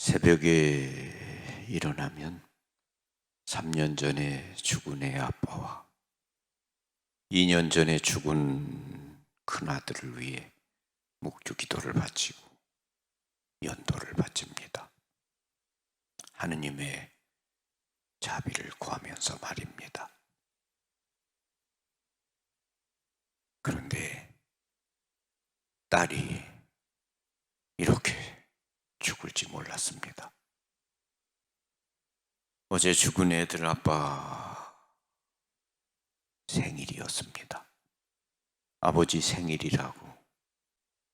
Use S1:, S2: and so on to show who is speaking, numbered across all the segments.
S1: 새벽에 일어나면 3년 전에 죽은 애 아빠와 2년 전에 죽은 큰아들을 위해 묵주기도를 바치고 연도를 바칩니다. 하느님의 자비를 구하면서 말입니다. 그런데 딸이 이렇게 죽을지 몰랐습니다. 어제 죽은 애들 아빠 생일이었습니다. 아버지 생일이라고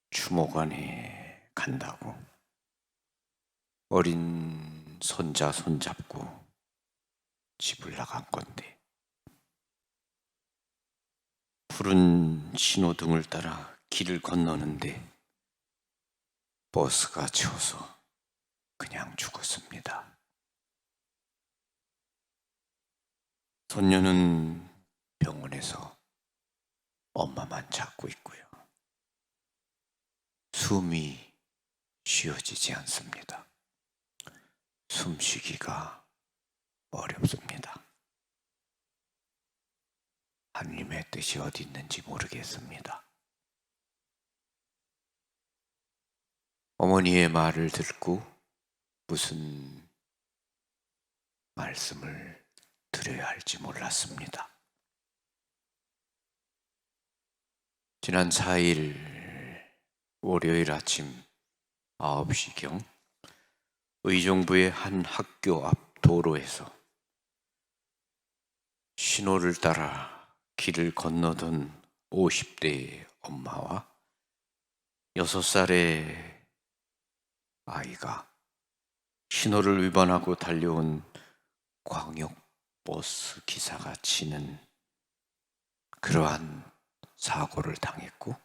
S1: 추모관에 간다고 어린 손자 손잡고 집을 나간 건데 푸른 신호등을 따라 길을 건너는데 버스가 치워서 그냥 죽었습니다. 손녀는 병원에서 엄마만 찾고 있고요. 숨이 쉬어지지 않습니다. 숨쉬기가 어렵습니다. 하느님의 뜻이 어디 있는지 모르겠습니다. 어머니의 말을 듣고 무슨 말씀을 드려야 할지 몰랐습니다. 지난 4일 월요일 아침 9시경 의정부의 한 학교 앞 도로에서 신호를 따라 길을 건너던 50대의 엄마와 6살의 아이가 신호를 위반하고 달려온 광역버스 기사가 치는 그러한 사고를 당했고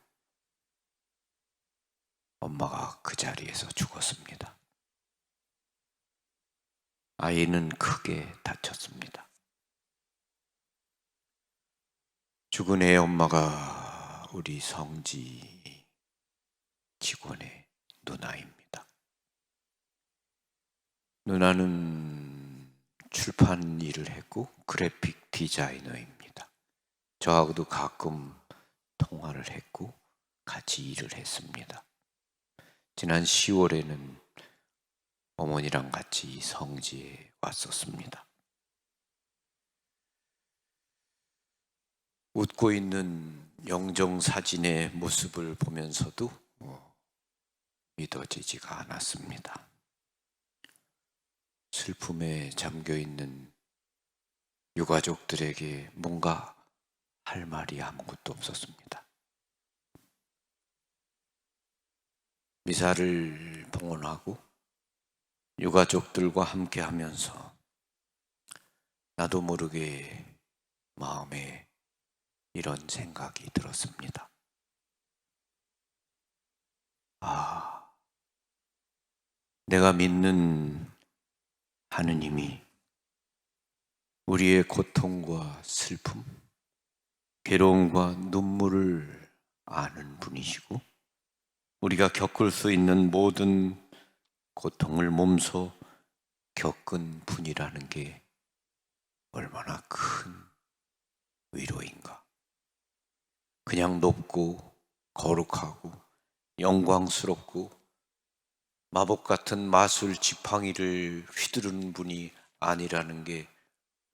S1: 엄마가 그 자리에서 죽었습니다. 아이는 크게 다쳤습니다. 죽은 애 엄마가 우리 성지 직원의 누나입니다. 누나는 출판 일을 했고 그래픽 디자이너입니다. 저하고도 가끔 통화를 했고 같이 일을 했습니다. 지난 10월에는 어머니랑 같이 성지에 왔었습니다. 웃고 있는 영정사진의 모습을 보면서도 믿어지지가 않았습니다. 슬픔에 잠겨있는 유가족들에게 뭔가 할 말이 아무것도 없었습니다. 미사를 봉헌하고 유가족들과 함께 하면서 나도 모르게 마음에 이런 생각이 들었습니다. 내가 믿는 하느님이 우리의 고통과 슬픔, 괴로움과 눈물을 아는 분이시고 우리가 겪을 수 있는 모든 고통을 몸소 겪은 분이라는 게 얼마나 큰 위로인가. 그냥 높고 거룩하고 영광스럽고 마법 같은 마술 지팡이를 휘두르는 분이 아니라는 게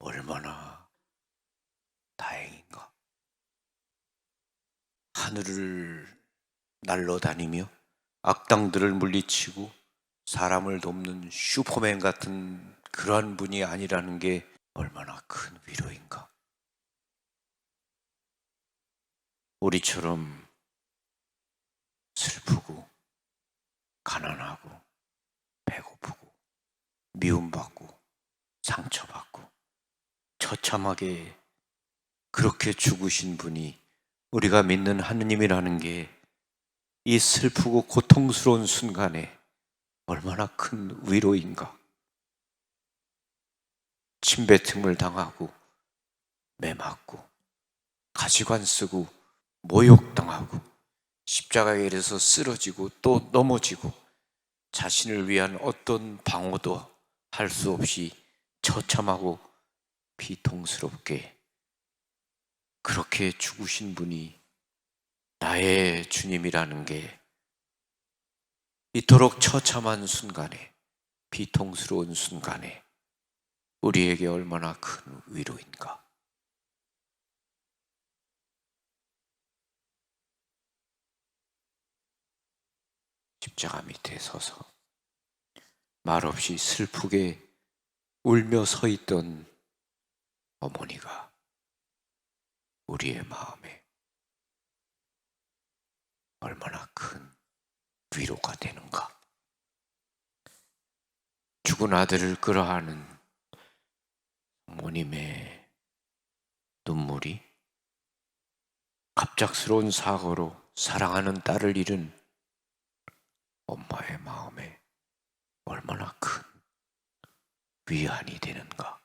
S1: 얼마나 다행인가. 하늘을 날아다니며 악당들을 물리치고 사람을 돕는 슈퍼맨 같은 그러한 분이 아니라는 게 얼마나 큰 위로인가. 우리처럼 슬프고 가난하고 배고프고 미움받고 상처받고 처참하게 그렇게 죽으신 분이 우리가 믿는 하느님이라는 게 이 슬프고 고통스러운 순간에 얼마나 큰 위로인가. 침뱉음을 당하고 매맞고 가시관 쓰고 모욕당하고 십자가에 이르서 쓰러지고 또 넘어지고 자신을 위한 어떤 방어도 할 수 없이 처참하고 비통스럽게 그렇게 죽으신 분이 나의 주님이라는 게 이토록 처참한 순간에, 비통스러운 순간에 우리에게 얼마나 큰 위로인가. 십자가 밑에 서서 말없이 슬프게 울며 서 있던 어머니가 우리의 마음에 얼마나 큰 위로가 되는가. 죽은 아들을 끌어안은 어머님의 눈물이 갑작스러운 사고로 사랑하는 딸을 잃은 엄마의 마음에 얼마나 큰 위안이 되는가.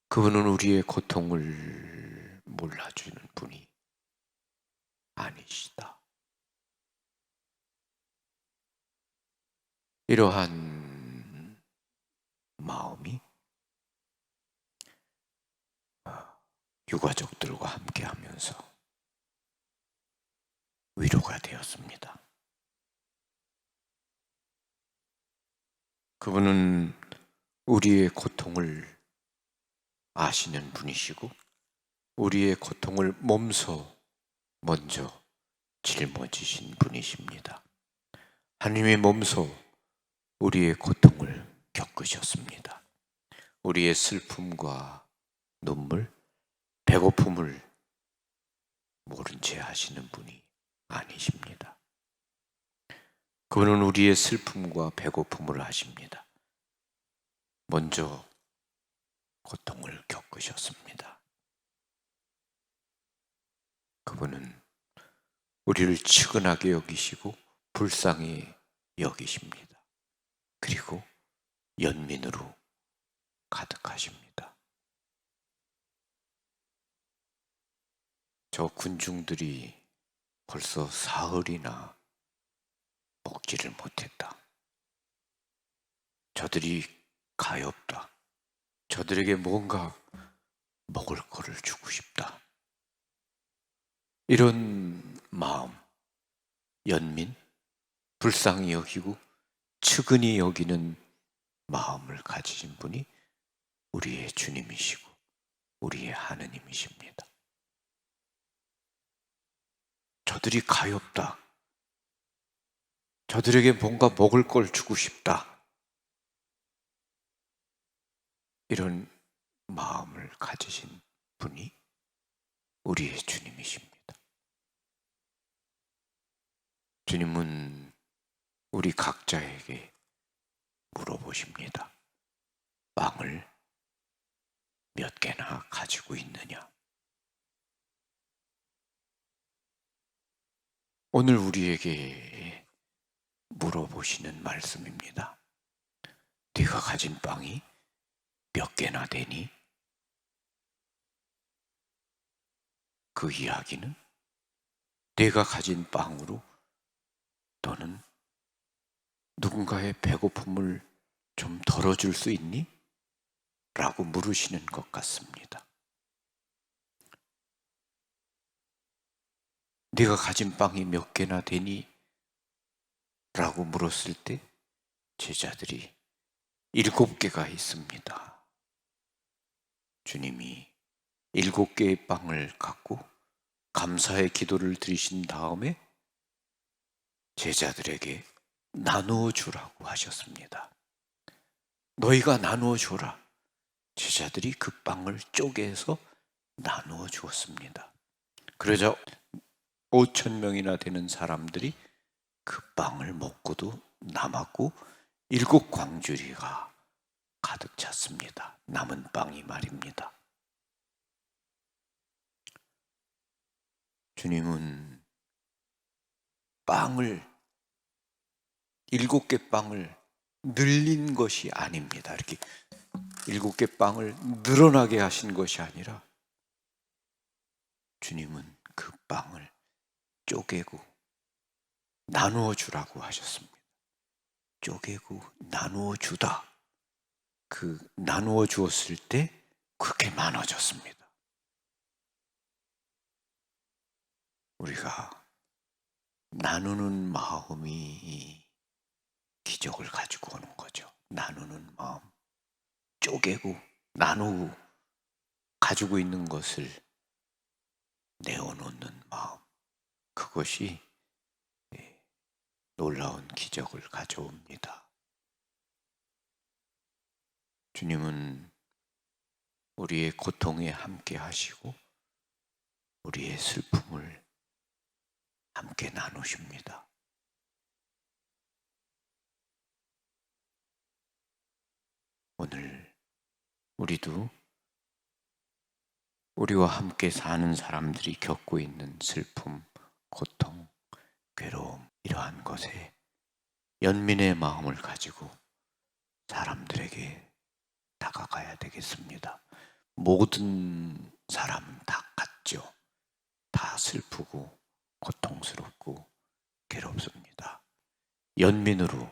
S1: 그분은 우리의 고통을 몰라주는 분이 아니시다. 이러한 마음이 유가족들과 함께 하면서 위로가 되었습니다. 그분은 우리의 고통을 아시는 분이시고 우리의 고통을 몸소 먼저 짊어지신 분이십니다. 하나님의 몸소 우리의 고통을 겪으셨습니다. 우리의 슬픔과 눈물, 배고픔을 모른 채 하시는 분이 아니십니다. 그분은 우리의 슬픔과 배고픔을 아십니다. 먼저 고통을 겪으셨습니다. 그분은 우리를 측은하게 여기시고 불쌍히 여기십니다. 그리고 연민으로 가득하십니다. 저 군중들이 벌써 사흘이나 먹지를 못했다. 저들이 가엾다. 저들에게 뭔가 먹을 거를 주고 싶다. 이런 마음, 연민, 불쌍히 여기고 측은히 여기는 마음을 가지신 분이 우리의 주님이시고 우리의 하느님이십니다. 저들이 가엾다. 저들에게 뭔가 먹을 걸 주고 싶다. 이런 마음을 가지신 분이 우리의 주님이십니다. 주님은 우리 각자에게 물어보십니다. 빵을 몇 개나 가지고 있느냐? 오늘 우리에게 물어보시는 말씀입니다. 네가 가진 빵이 몇 개나 되니? 그 이야기는 네가 가진 빵으로 너는 누군가의 배고픔을 좀 덜어줄 수 있니? 라고 물으시는 것 같습니다. 네가 가진 빵이 몇 개나 되니? 라고 물었을 때 제자들이 7개가 있습니다. 주님이 7개의 빵을 갖고 감사의 기도를 드리신 다음에 제자들에게 나누어 주라고 하셨습니다. 너희가 나누어 줘라. 제자들이 그 빵을 쪼개서 나누어 주었습니다. 그러자 5,000명이나 되는 사람들이 그 빵을 먹고도 남았고 7광주리가 가득 찼습니다. 남은 빵이 말입니다. 주님은 빵을 7개 빵을 늘린 것이 아닙니다. 이렇게 7개 빵을 늘어나게 하신 것이 아니라 주님은 그 빵을 쪼개고 나누어 주라고 하셨습니다. 쪼개고 나누어 주다. 그 나누어 주었을 때 그렇게 많아졌습니다. 우리가 나누는 마음이 기적을 가지고 오는 거죠. 나누는 마음, 쪼개고 나누고 가지고 있는 것을 내어놓는 마음, 그것이 놀라운 기적을 가져옵니다. 주님은 우리의 고통에 함께 하시고 우리의 슬픔을 함께 나누십니다. 오늘 우리도 우리와 함께 사는 사람들이 겪고 있는 슬픔, 고통, 괴로움, 이러한 것에 연민의 마음을 가지고 사람들에게 다가가야 되겠습니다. 모든 사람은 다 같죠. 다 슬프고 고통스럽고 괴롭습니다. 연민으로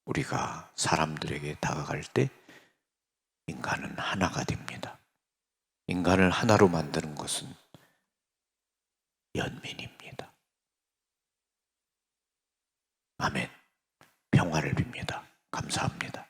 S1: 우리가 사람들에게 다가갈 때 인간은 하나가 됩니다. 인간을 하나로 만드는 것은 연민입니다. 아멘. 평화를 빕니다. 감사합니다.